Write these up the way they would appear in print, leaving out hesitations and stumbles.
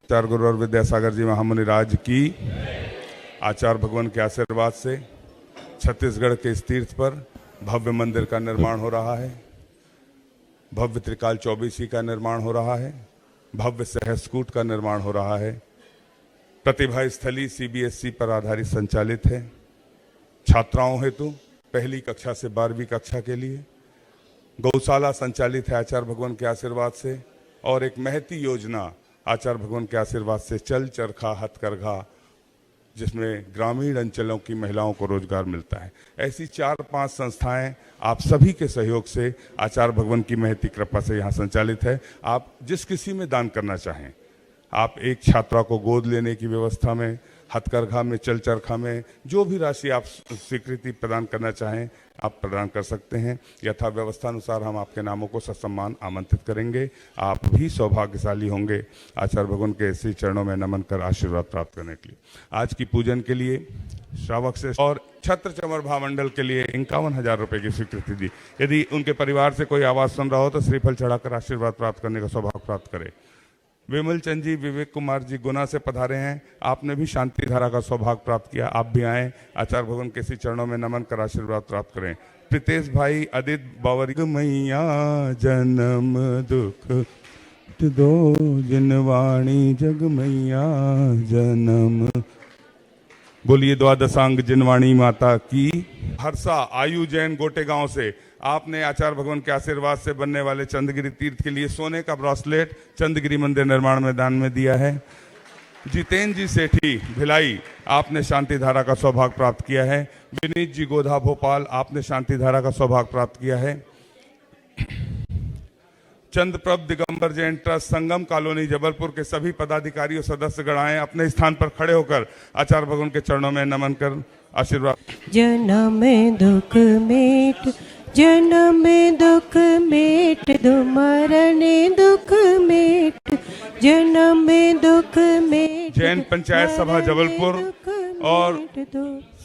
आचार्य गुरु और विद्यासागर जी महामुनिराज की आचार्य भगवान के आशीर्वाद से छत्तीसगढ़ के इस तीर्थ पर भव्य मंदिर का निर्माण हो रहा है, भव्य त्रिकाल चौबीसी का निर्माण हो रहा है, भव्य सहस्कूट का निर्माण हो रहा है। प्रतिभा स्थली सीबीएसई पर आधारित संचालित है। छात्राओं हेतु पहली कक्षा से 12वीं कक्षा के लिए गौशाला संचालित है आचार्य भगवान के आशीर्वाद से, और एक महती योजना आचार्य भगवान के आशीर्वाद से चल चरखा हथकरघा, जिसमें ग्रामीण अंचलों की महिलाओं को रोजगार मिलता है। ऐसी 4-5 संस्थाएं आप सभी के सहयोग से आचार्य भगवान की महती कृपा से यहाँ संचालित है। आप जिस किसी में दान करना चाहें, आप एक छात्रा को गोद लेने की व्यवस्था में, हथकरघा में, चल चरखा में, जो भी राशि आप स्वीकृति प्रदान करना चाहें आप प्रदान कर सकते हैं। यथा व्यवस्था अनुसार हम आपके नामों को ससम्मान आमंत्रित करेंगे। आप भी सौभाग्यशाली होंगे आचार्य भगवान के श्री चरणों में नमन कर आशीर्वाद प्राप्त करने के लिए। आज की पूजन के लिए श्रावक से और छत्र चमर भामंडल के लिए 51,000 रुपये की स्वीकृति दी। यदि उनके परिवार से कोई आवाज सुन रहा हो तो श्रीफल चढ़ाकर आशीर्वाद प्राप्त करने का सौभाग्य प्राप्त करें। विमल चंद जी, विवेक कुमार जी गुना से पधारे हैं। आपने भी शांति धारा का सौभाग्य प्राप्त किया, आप भी आएँ, आचार्य भगवान के श्री चरणों में नमन कर आशीर्वाद प्राप्त करें। प्रीतेश भाई, अदित बावरी, मैया जन्म दुख दो जिनवाणी जग मैया जन्म। बोलिए द्वादशांग जिनवाणी माता की। हर्षा आयु जैन गोटे गांव से आपने आचार्य भगवान के आशीर्वाद से बनने वाले चंद्रगिरी तीर्थ के लिए सोने का ब्रासलेट चंद्रगिरी मंदिर निर्माण में दान में दिया है। जितेंद्र जी सेठी भिलाई, आपने शांति धारा का सौभाग्य प्राप्त किया है। विनीत जी गोधा भोपाल, आपने शांति धारा का सौभाग्य प्राप्त किया है। चंद्रप्रभ दिगंबर जैन ट्रस्ट संगम कॉलोनी जबलपुर के सभी पदाधिकारी और सदस्य गणाएं अपने स्थान पर खड़े होकर आचार्य भगवान के चरणों में नमन कर आशीर्वाद। जन्म दुख मेट, जन्म दुख मेट दो, मरण दुख मेट, जन्म दुख मेट। जैन पंचायत सभा जबलपुर और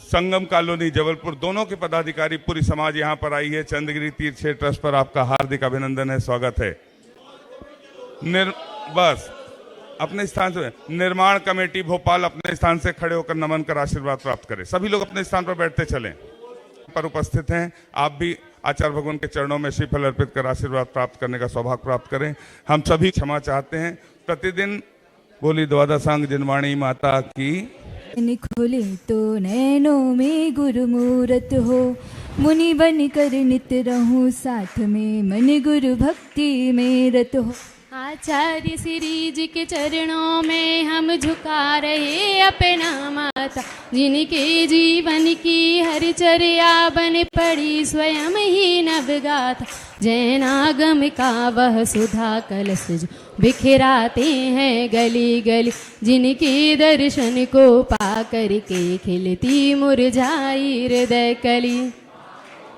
संगम कॉलोनी जबलपुर दोनों के पदाधिकारी, पूरी समाज यहाँ पर आई है। चंद्रगिरी तीर्थ क्षेत्र ट्रस्ट पर आपका हार्दिक अभिनंदन है, स्वागत है। बस अपने स्थान से निर्माण कमेटी भोपाल अपने स्थान से खड़े होकर नमन कर आशीर्वाद प्राप्त करें। सभी लोग अपने स्थान पर बैठते चलें। पर उपस्थित हैं, आप भी आचार्य भगवान के चरणों में श्रीफल अर्पित कर आशीर्वाद प्राप्त करने का सौभाग्य प्राप्त करें। हम सभी क्षमा चाहते हैं। प्रतिदिन बोली द्वादशांग जिनवाणी माता की। खोले तो नैनों में गुरु मूरत हो, मुनि बन कर नित रहूं साथ में, मन गुरु भक्ति में रत हो। आचार्य श्री जी के चरणों में हम झुका रहे अपना माथा, जिनके जीवन की हर चर्या बन पड़ी स्वयं ही नवगाथा। जैनागम का वह सुधा कलश जो बिखराते हैं गली गली, जिनके दर्शन को पा करके खिलती मुरझाई हृदय कली।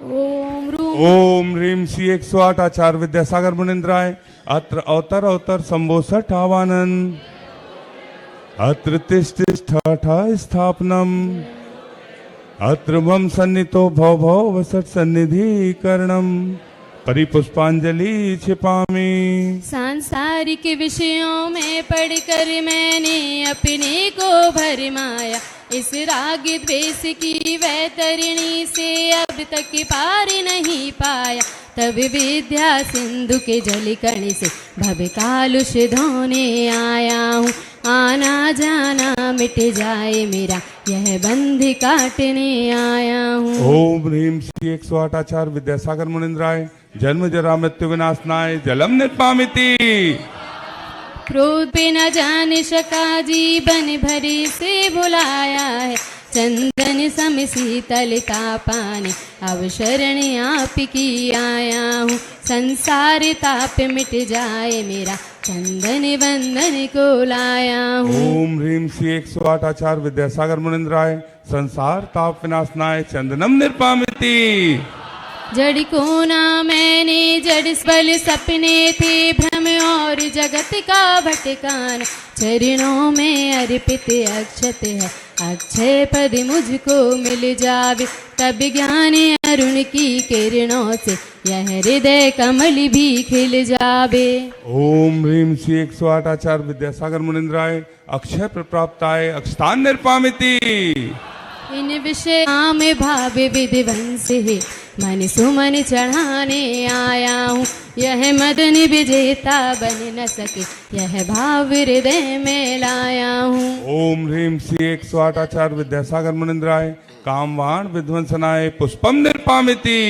ओम ह्रीम श्री 108 आचार्य विद्यासागर मुनिंद्राय। अत्र अवतर अवतर संबोसठ आवानन, अत्र तिष्ठा स्थापनम, अत्र मम सन्नितो भव भव वसत सन्निधि करणम, परिपुष्पांजलि छिपामी। सांसारिक विषयों में पढ़कर मैंने अपने को भरमाया, इस राग द्वेष की वैतरणी से अब तक पार नहीं पाया। तब विद्या सिंधु के जल कण से भव कालुष धोने आया हूँ, आना जाना मिट जाए मेरा यह बंध काटने आया हूँ। ओम ह्रीम श्री 108 आचार्य विद्यासागर मुनिंद्राय। जन्म जरा मृत्यु विनाशनाय जलम निर्पामिति। क्रोध पे न जान सका जीवन भरी से बुलाया है, चंदन सम शीतलता पाने अब शरण आप की आया हूँ। संसार ताप मिट जाए मेरा चंदन बंधन को लाया हूँ। ओम ह्रीम श्री 108 आचार्य विद्यासागर मुनिंद्राय। संसार ताप विनाशनाय चंदनम निर्पामिति। जड़ को ना मैंने, जड़ बल सपने थे भ्रम और और जगत का भटकाना, चरणों में अर्पित अक्षत है, अक्षय पद मुझको मिल जावे, तब ज्ञान अरुण की किरणों से यह हृदय कमल भी खिल जावे। ओम ह्रीम श्री 108 आचार्य विद्यासागर मुनिंद्राय अक्षय प्रप्राप्ताय अक्षतान निर्पामिति। इन विषय में भाव विधिवंश है, मन सुमन चढ़ाने आया हूँ, यह मदन विजेता बन न सके, यह भाव हृदय में लाया हूँ। ओम ह्रीम श्री 108 आचार्य विद्यासागर मुनिंद्राय कामवान विध्वंसनाय पुष्पम निर्पामिति।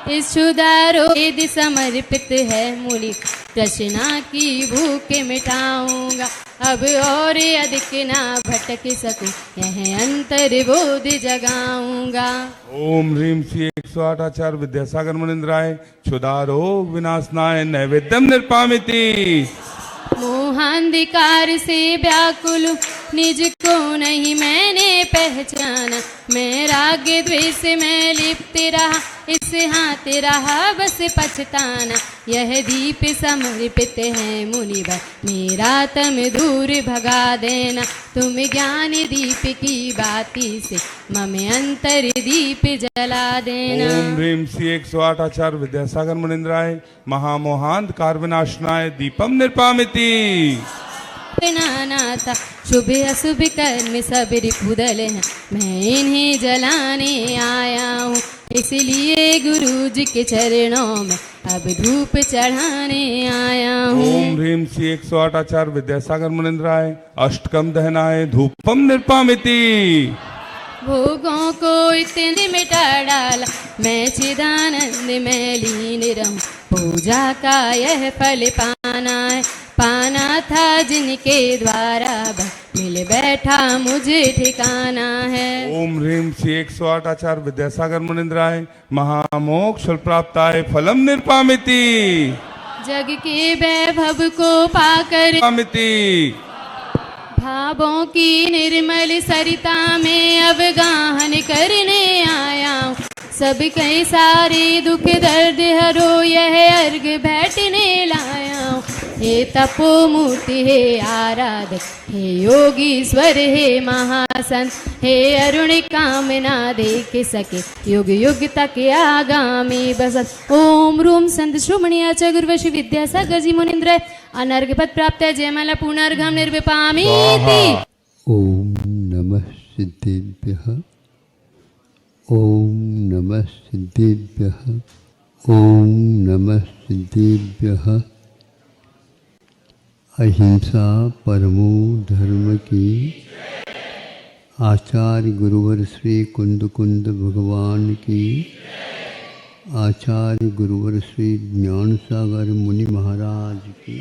इस क्षुधारो यदि समर्पित है मुनि, तृष्णा की भूख मिटाऊंगा, अब और अधिक ना भटक सकूं, यह अंतर बोध जगाऊंगा। ओम ह्रीम श्री 108 आचार्य विद्यासागर मुनिंद्राय क्षुधा रोग विनाशनाय नैवेद्यम निर्पामिति। मोहांधिकार से व्याकुल निज को नहीं मैंने पहचाना, मैं राग द्वेष में लिप्त रहा, इस हाथ रहा बस पछताना, यह दीप समर्पित है मुनिवर, मेरा तम दूर भगा देना, तुम ज्ञान दीप की बाती से मम अंतर दीप जला देना। ओम ह्रीम श्री 108 आचार्य विद्यासागर मुनिंद्राय महामोहांधकार विनाशनाय दीपम निर्पामिति। नाथा शुभ अशुभ कर्म सब रिपुदल हैं, मैं इन्हें जलाने आया हूँ, इसलिए गुरु जी के चरणों में अब धूप चढ़ाने आया हूँ। ओम ह्रीम श्री 108 आचार्य विद्यासागर मुनिंद्राय अष्टकम दहनाय धूपम निर्पामिति। भोगों को इतने मिटा डाला, मैं चिदानंद में लीन रहूं, पूजा का यह फल पाना है, पाना था जिनके द्वारा मिल बैठा मुझे ठिकाना है। ओम ह्रीम श्री 108 आचार्य विद्यासागर मुनिंद्राय महामोक्ष प्राप्ताय फलम निर्पामिति। जग के वैभव को पाकर भावों की निर्मल सरिता में अब गाहन करने आया हूँ, सब कई सारे दुख दर्द हरो यह अर्घ बैठने लाया हूँ, हे तपोमूर्ति हे आराधक, हे योगीश्वर हे महासंत, हे अरुण कामना देख सके, युग युग तक आगामी बसत। ओम रूम संत श्रोमणीय च गुरुवश विद्यासागर जी मुनिंद्र अनर्घ पद प्राप्त जयमाला पुनर्घम निर्विपामीति। ओम नमः सिद्धेभ्यः, ओम नमः सिद्धेभ्यः, ओम नमः सिद्धेभ्यः। अहिंसा परमो धर्म की आचार्य गुरुवर श्री कुंद कुंद भगवान की, आचार्य गुरुवर श्री ज्ञान सागर मुनि महाराज की।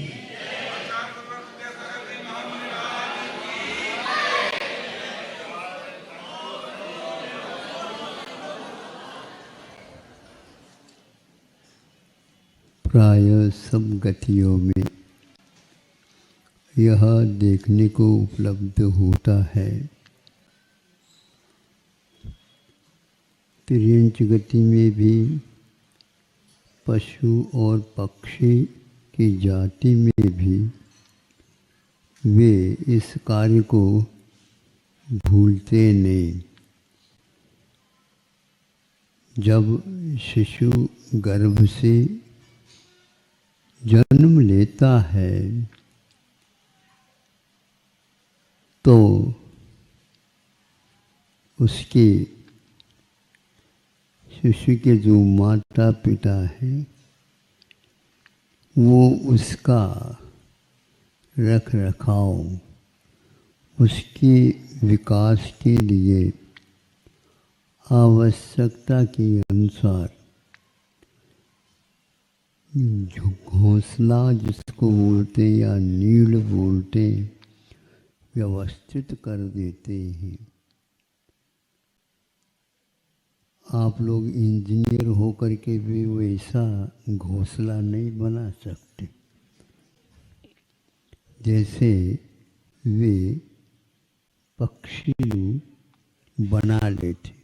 प्राय सब गतियों में यह देखने को उपलब्ध होता है, तिर्यंच गति में भी पशु और पक्षी की जाति में भी वे इस कार्य को भूलते नहीं। जब शिशु गर्भ से जन्म लेता है तो उसके शिशु के जो माता पिता हैं वो उसका रख रखाव, उसके विकास के लिए आवश्यकता के अनुसार जो घोंसला जिसको बोलते हैं या नीड़ बोलते हैं व्यवस्थित कर देते हैं। आप लोग इंजीनियर होकर के भी वैसा घोंसला नहीं बना सकते जैसे वे पक्षी बना लेते,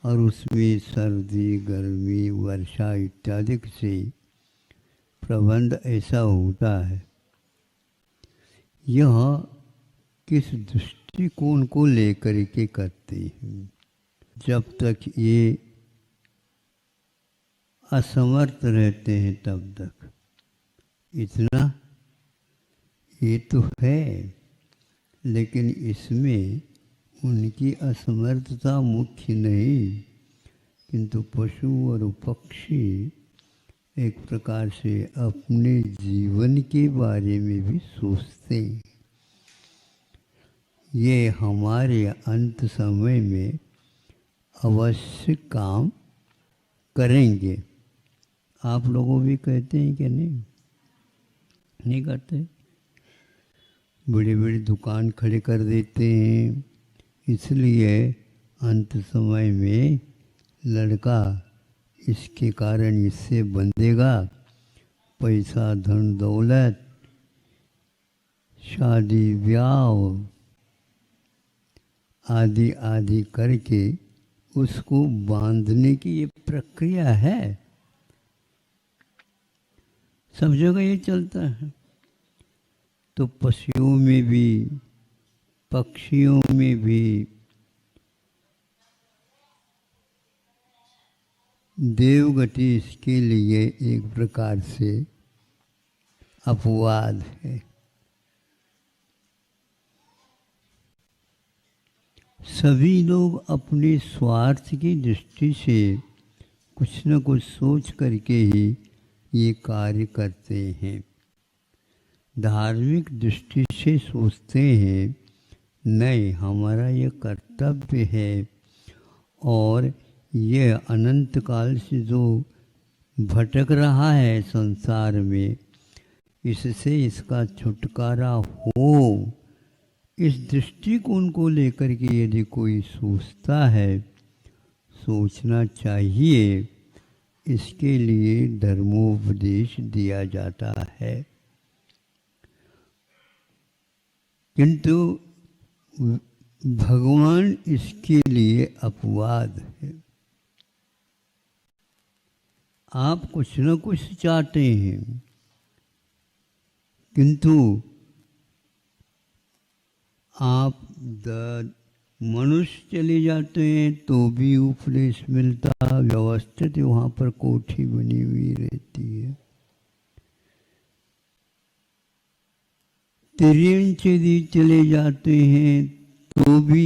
और उसमें सर्दी गर्मी वर्षा इत्यादि से प्रबंध ऐसा होता है। यह किस दृष्टिकोण को लेकर के करते हैं? जब तक ये असमर्थ रहते हैं तब तक इतना ये तो है, लेकिन इसमें उनकी असमर्थता मुख्य नहीं, किंतु पशु और पक्षी एक प्रकार से अपने जीवन के बारे में भी सोचते हैं। ये हमारे अंत समय में अवश्य काम करेंगे। आप लोगों भी कहते हैं कि नहीं करते? बड़ी बड़ी दुकान खड़े कर देते हैं, इसलिए अंत समय में लड़का इसके कारण इससे बंधेगा, पैसा धन दौलत शादी ब्याह आदि आदि करके उसको बांधने की ये प्रक्रिया है। सब जगह ये चलता है। तो पशुओं में भी पक्षियों में भी देवगति इसके लिए एक प्रकार से अपवाद है। सभी लोग अपने स्वार्थ की दृष्टि से कुछ न कुछ सोच करके ही ये कार्य करते हैं। धार्मिक दृष्टि से सोचते हैं नहीं, हमारा ये कर्तव्य है और ये अनंत काल से जो भटक रहा है संसार में, इससे इसका छुटकारा हो, इस दृष्टिकोण को लेकर के यदि कोई सोचता है, सोचना चाहिए, इसके लिए धर्मोपदेश दिया जाता है। किंतु भगवान इसके लिए अपवाद है। आप कुछ न कुछ चाहते हैं, किंतु आप मनुष्य चले जाते हैं तो भी उपदेश मिलता, व्यवस्थित वहाँ पर कोठी बनी हुई रहती है। तिर्यंच यदि चले जाते हैं तो भी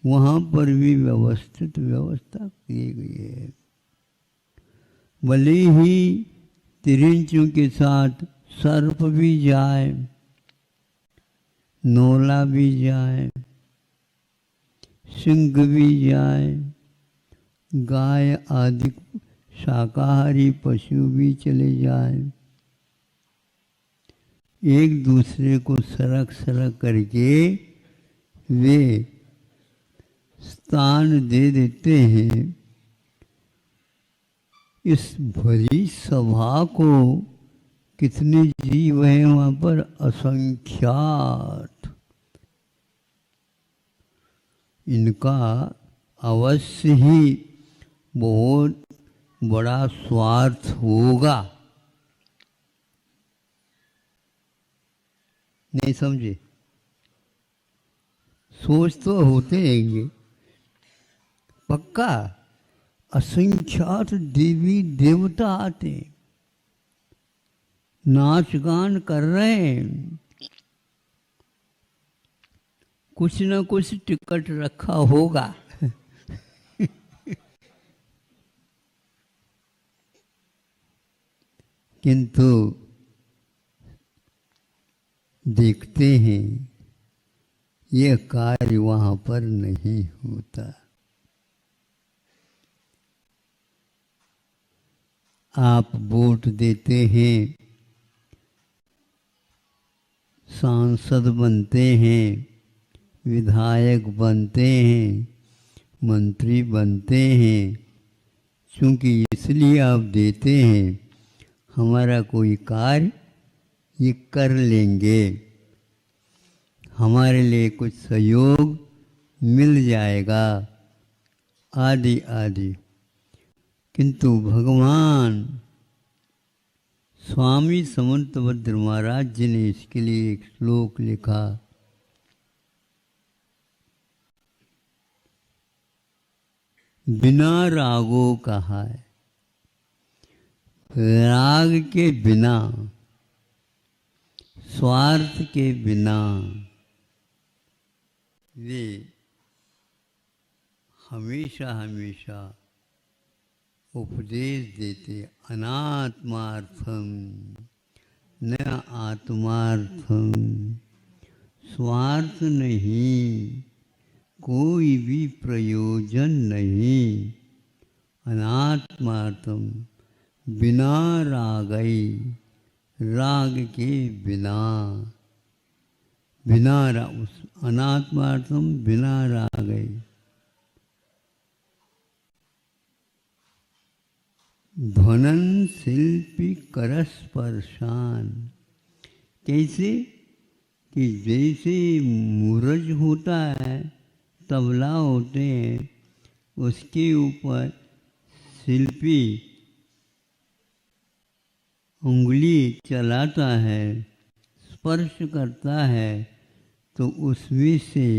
वहाँ पर भी व्यवस्थित व्यवस्था की गई है। भले ही तिर्यंचों के साथ सर्प भी जाए, नोला भी जाए, सिंह भी जाए, गाय आदि शाकाहारी पशु भी चले जाए, एक दूसरे को सरक सरक करके वे स्थान दे देते हैं। इस भरी सभा को कितने जीव हैं वहाँ पर? असंख्यात। इनका अवश्य ही बहुत बड़ा स्वार्थ होगा। नहीं समझे? सोच तो होते हैंगे पक्का। असंख्यात देवी देवता आते, नाच गान कर रहे हैं, कुछ न कुछ टिकट रखा होगा। किंतु देखते हैं यह कार्य वहाँ पर नहीं होता। आप वोट देते हैं, सांसद बनते हैं, विधायक बनते हैं, मंत्री बनते हैं, क्योंकि इसलिए आप देते हैं हमारा कोई कार्य ये कर लेंगे, हमारे लिए कुछ सहयोग मिल जाएगा, आदि आदि। किंतु भगवान स्वामी समंतभद्र महाराज जी ने इसके लिए एक श्लोक लिखा। बिना रागो कहा है, राग के बिना, स्वार्थ के बिना वे हमेशा हमेशा उपदेश देते, अनात्मार्थम न आत्मार्थम, स्वार्थ नहीं, कोई भी प्रयोजन नहीं, अनात्मार्थम, बिना रागई, राग के बिना, बिना अनात्मार्थम बिना रागई। ध्वनन शिल्पी करस्पर्शान, कैसे कि जैसे मूरज होता है, तबला होते हैं, उसके ऊपर शिल्पी उंगली चलाता है, स्पर्श करता है, तो उसमें से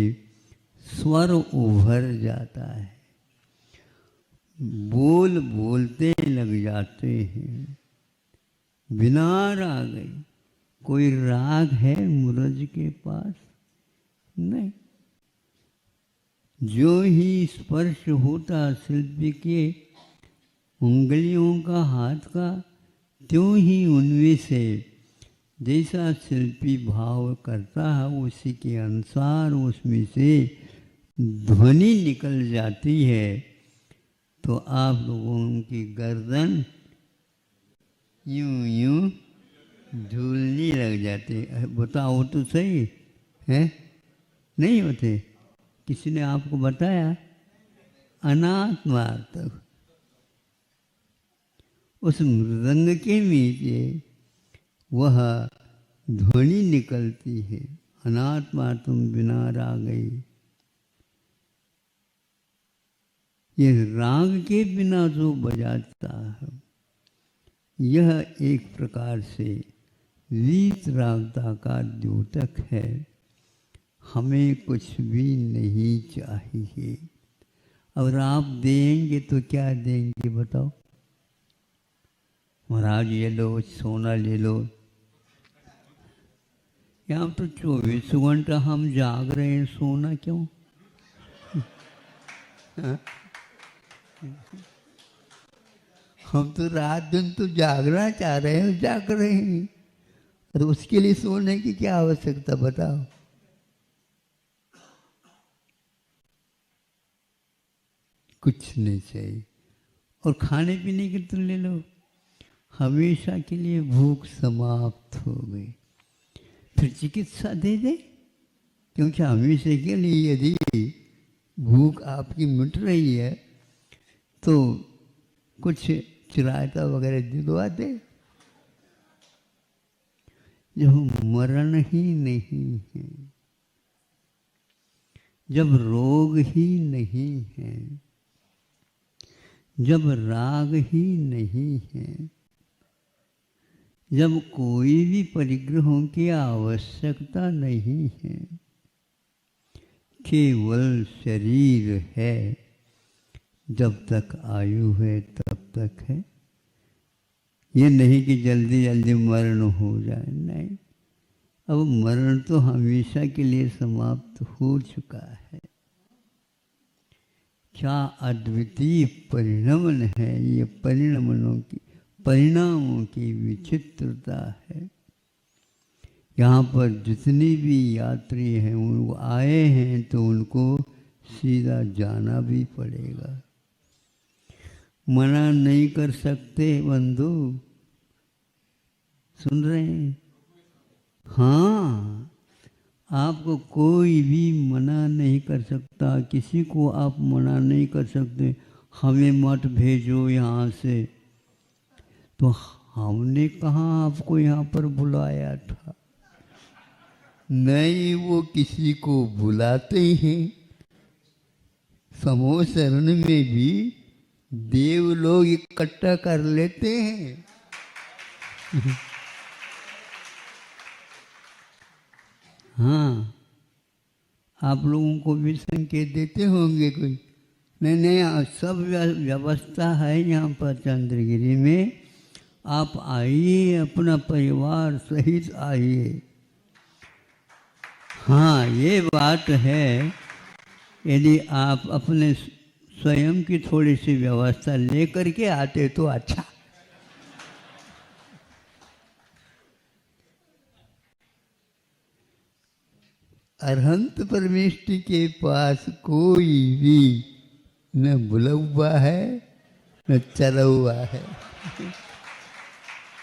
स्वर उभर जाता है, बोल बोलते लग जाते हैं। बिना राग, कोई राग है मूरज के पास? नहीं। जो ही स्पर्श होता शिल्पी के उंगलियों का, हाथ का, त्यों ही उनमें से जैसा शिल्पी भाव करता है उसी के अनुसार उसमें से ध्वनि निकल जाती है। तो आप लोगों की गर्दन यूं यूं झूलने लग जाती। बताओ तो सही है, नहीं होते? किसी ने आपको बताया? अनात्मार्थ, उस मृदंग के नीचे वह ध्वनि निकलती है, अनात्मार्थम बिना रागई। ये राग के बिना जो बजाता है, यह एक प्रकार से वीत रागता का द्योतक है। हमें कुछ भी नहीं चाहिए। अगर आप देंगे तो क्या देंगे बताओ? महाराज ये लो, सोना ले लो। यहाँ तो 24 घंटा हम जाग रहे हैं, सोना क्यों? हम तो रात दिन तो जागना चाह रहे हैं, जाग रहे हैं, और उसके लिए सोने की क्या आवश्यकता बताओ? कुछ नहीं चाहिए। और खाने पीने की तो ले लो, हमेशा के लिए भूख समाप्त हो गई। फिर चिकित्सा दे दे, क्योंकि हमेशा के लिए यदि भूख आपकी मिट रही है तो कुछ चिरायता वगैरह दिलवा दे। जब मरण ही नहीं है, जब रोग ही नहीं है, जब राग ही नहीं है, जब कोई भी परिग्रहों की आवश्यकता नहीं है, केवल शरीर है, जब तक आयु है तब तक है। ये नहीं कि जल्दी जल्दी मरण हो जाए, नहीं। अब मरण तो हमेशा के लिए समाप्त हो चुका है। क्या अद्वितीय परिणमन है ये, परिणामों की विचित्रता है। यहाँ पर जितने भी यात्री हैं वो आए हैं तो उनको सीधा जाना भी पड़ेगा। मना नहीं कर सकते बंधु, सुन रहे हैं? हाँ, आपको कोई भी मना नहीं कर सकता, किसी को आप मना नहीं कर सकते हमें मत भेजो यहाँ से। तो हमने कहाँ आपको यहाँ पर बुलाया था? नहीं, वो किसी को बुलाते हैं। समूह शरण में भी देव लोग इकट्ठा कर लेते हैं। हाँ, आप लोगों को भी संकेत देते होंगे कोई? नहीं, सब व्यवस्था है यहाँ पर चंद्रगिरी में। आप आइए, अपना परिवार सहित आइए। हाँ, ये बात है, यदि आप अपने स्वयं की थोड़ी सी व्यवस्था लेकर के आते तो अच्छा। अरहंत परमेष्टि के पास कोई भी न बुला हुआ है न चला हुआ है,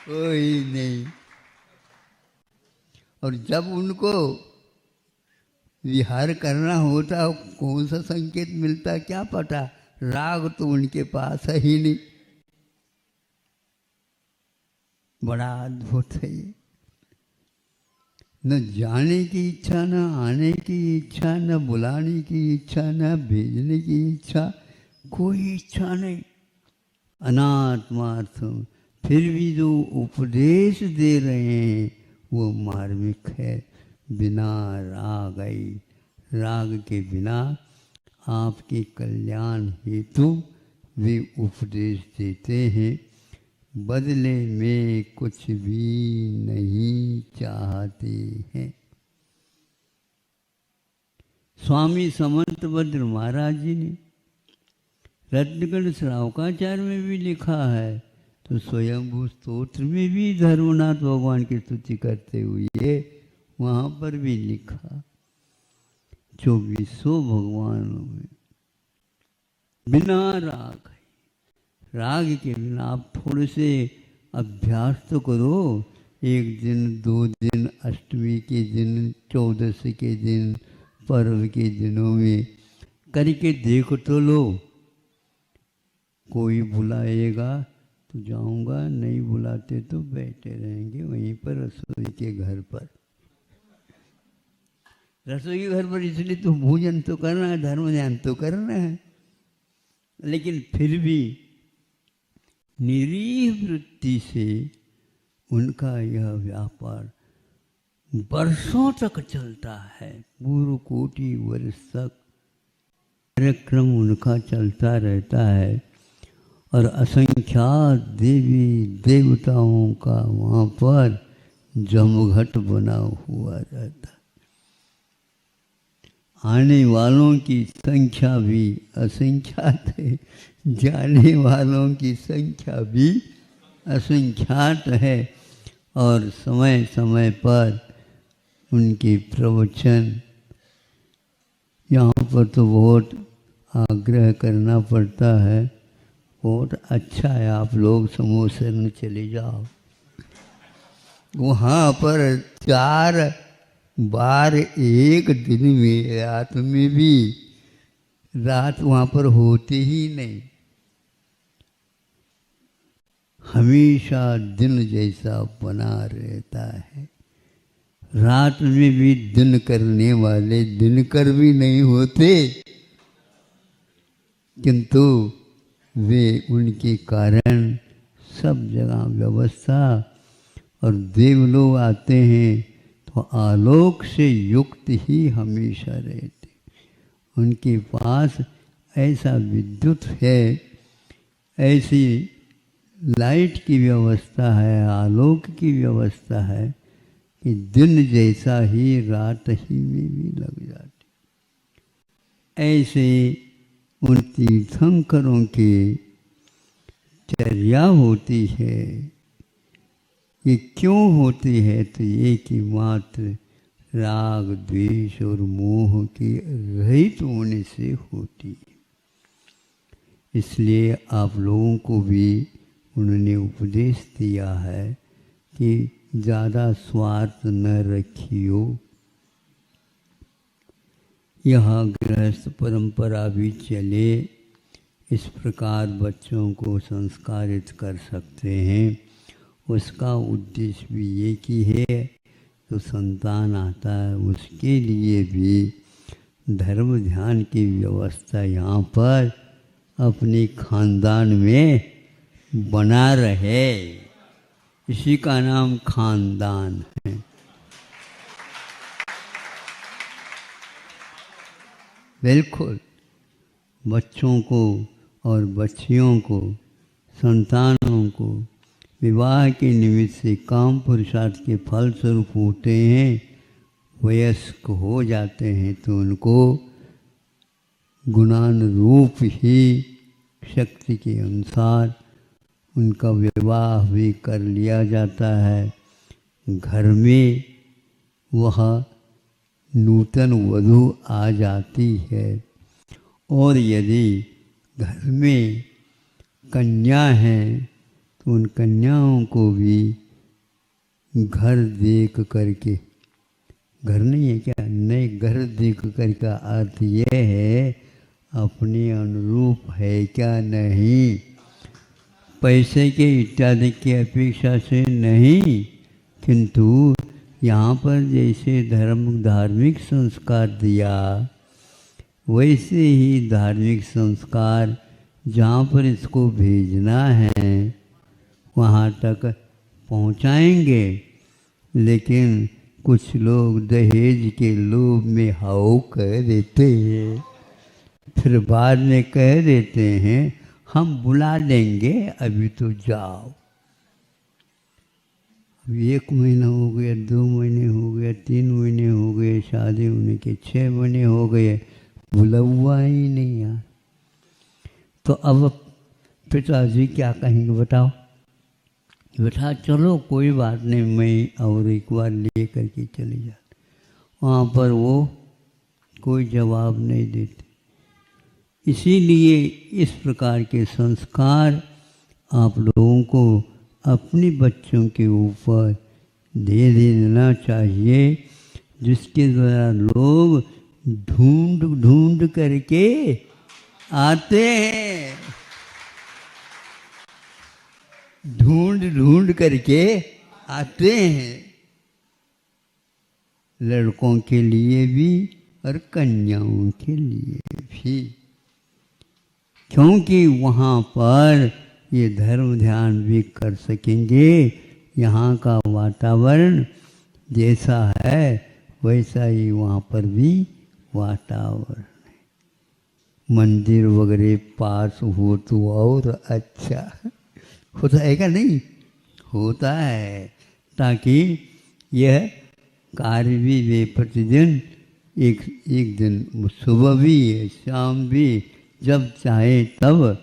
कोई नहीं। और जब उनको विहार करना होता, कौन सा संकेत मिलता क्या पता, राग तो उनके पास है ही नहीं। बड़ा अद्भुत है ये। न जाने की इच्छा, न आने की इच्छा, न बुलाने की इच्छा, न भेजने की इच्छा, कोई इच्छा नहीं। अनात्मार्थ, फिर भी जो उपदेश दे रहे हैं वो मार्मिक है। बिना राग आई, राग के बिना आपके कल्याण हेतु वे उपदेश देते हैं, बदले में कुछ भी नहीं चाहते हैं। स्वामी समंतभद्र महाराज जी ने रत्नगढ़ श्रावकाचार्य में भी लिखा है, तो स्वयंभू स्तोत्र में भी धर्मनाथ भगवान की स्तुति करते हुए वहाँ पर भी लिखा, 2400 भगवानों में बिना राग है। राग के बिना आप थोड़े से अभ्यास तो करो, 1 दिन 2 दिन, अष्टमी के दिन, 14 के दिन, पर्व के दिनों में करके देख तो लो। कोई बुलाएगा तो जाऊंगा, नहीं बुलाते तो बैठे रहेंगे वहीं पर रसोई के घर पर। रसोई के घर पर इसलिए तो भोजन तो करना है, धर्म ध्यान तो करना है, लेकिन फिर भी निरीह वृत्ति से उनका यह व्यापार वर्षों तक चलता है, पूर्व कोटि वर्ष तक कार्यक्रम उनका चलता रहता है। और असंख्यात देवी देवताओं का वहाँ पर जमघट बना हुआ रहता है। आने वालों की संख्या भी असंख्यात है, जाने वालों की संख्या भी असंख्यात है। और समय समय पर उनके प्रवचन, यहाँ पर तो बहुत आग्रह करना पड़ता है, बहुत अच्छा है आप लोग समूह शरण चले जाओ, वहाँ पर 4 बार एक दिन में, रात में भी, रात वहाँ पर होती ही नहीं, हमेशा दिन जैसा बना रहता है। रात में भी दिन करने वाले दिनकर भी नहीं होते, किंतु वे उनके कारण सब जगह व्यवस्था। और देव लोग आते हैं तो आलोक से युक्त ही हमेशा रहते, उनके पास ऐसा विद्युत है, ऐसी लाइट की व्यवस्था है, आलोक की व्यवस्था है कि दिन जैसा ही रात ही में भी लग जाती। ऐसे उन तीर्थंकरों की चर्या होती है। ये क्यों होती है? तो ये कि मात्र राग द्वेष और मोह के रहित होने से होती है। इसलिए आप लोगों को भी उन्होंने उपदेश दिया है कि ज़्यादा स्वार्थ न रखियो। यह गृहस्थ परंपरा भी चले, इस प्रकार बच्चों को संस्कारित कर सकते हैं। उसका उद्देश्य भी एक ही है, तो संतान आता है उसके लिए भी धर्म ध्यान की व्यवस्था यहाँ पर अपने खानदान में बना रहे। इसी का नाम खानदान है। बिल्कुल बच्चों को और बच्चियों को, संतानों को विवाह के निमित्त से काम पुरुषार्थ के फलस्वरूप होते हैं, वयस्क हो जाते हैं तो उनको गुणानुरूप ही शक्ति के अनुसार उनका विवाह भी कर लिया जाता है। घर में वह नूतन वधू आ जाती है और यदि घर में कन्या है तो उन कन्याओं को भी घर देख करके, घर नहीं है क्या, नए घर देख कर का अर्थ यह है अपने अनुरूप है क्या नहीं, पैसे के इत्यादि की अपेक्षा से नहीं, किंतु यहाँ पर जैसे धार्मिक संस्कार दिया वैसे ही धार्मिक संस्कार जहाँ पर इसको भेजना है वहाँ तक पहुँचाएंगे। लेकिन कुछ लोग दहेज के लोभ में हाउ कह देते हैं, फिर बाद में कह देते हैं हम बुला देंगे अभी तो जाओ। अभी 1 महीना हो गया, 2 महीने हो गया, 3 महीने हो गए, शादी होने के 6 महीने हो गए, बुला हुआ ही नहीं यार। तो अब पिताजी क्या कहेंगे बताओ? बेटा चलो कोई बात नहीं, मैं और एक बार ले करके चली जाती। वहाँ पर वो कोई जवाब नहीं देते। इसीलिए इस प्रकार के संस्कार आप लोगों को अपने बच्चों के ऊपर दे देना चाहिए, जिसके द्वारा लोग ढूंढ ढूंढ करके आते हैं, ढूंढ ढूंढ करके आते हैं, लड़कों के लिए भी और कन्याओं के लिए भी, क्योंकि वहाँ पर ये धर्म ध्यान भी कर सकेंगे। यहाँ का वातावरण जैसा है वैसा ही वहाँ पर भी वातावरण है। मंदिर वगैरह पास हो तो और अच्छा होता है क्या? नहीं होता है, ताकि यह कार्य भी वे प्रतिदिन एक दिन सुबह भी शाम भी जब चाहे तब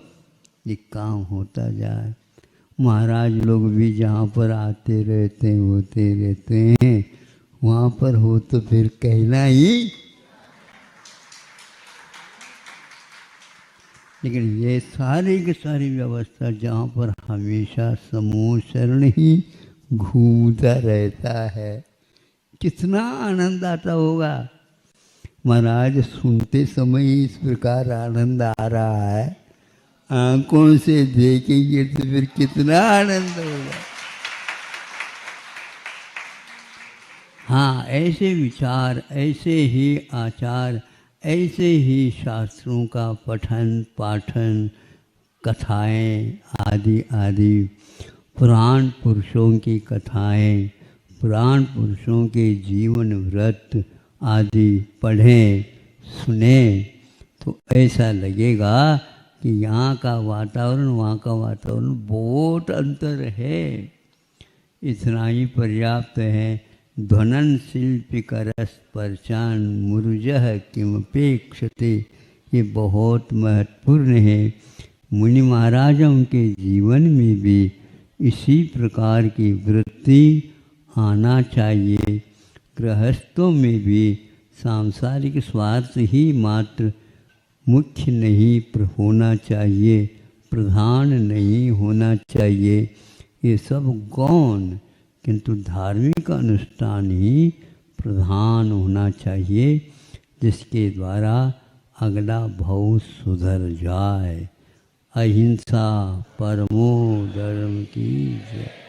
ये काम होता जाए। महाराज लोग भी जहाँ पर आते रहते हैं होते रहते हैं, वहाँ पर हो तो फिर कहना ही। लेकिन ये सारी की सारी व्यवस्था जहाँ पर हमेशा समूह शरण ही घूमता रहता है, कितना आनंद आता होगा। महाराज सुनते समय ही इस प्रकार आनंद आ रहा है, आंखों से देखेंगे तो फिर कितना आनंद होगा। हाँ, ऐसे विचार, ऐसे ही आचार, ऐसे ही शास्त्रों का पठन पाठन, कथाएं आदि आदि, पुराण पुरुषों की कथाएं, पुराण पुरुषों के जीवन व्रत आदि पढ़ें सुने तो ऐसा लगेगा कि यहाँ का वातावरण वहाँ का वातावरण बहुत अंतर है। इतना ही पर्याप्त है। ध्वनन शिल्पिकरस्पर्शान मुरुजः किमपेक्षते, ये बहुत महत्वपूर्ण है। मुनि महाराजों के जीवन में भी इसी प्रकार की वृत्ति आना चाहिए। गृहस्थों में भी सांसारिक स्वार्थ ही मात्र मुख्य नहीं होना चाहिए, प्रधान नहीं होना चाहिए। ये सब गौण, किंतु धार्मिक अनुष्ठान ही प्रधान होना चाहिए, जिसके द्वारा अगला भव सुधर जाए। अहिंसा परमो धर्म की जय।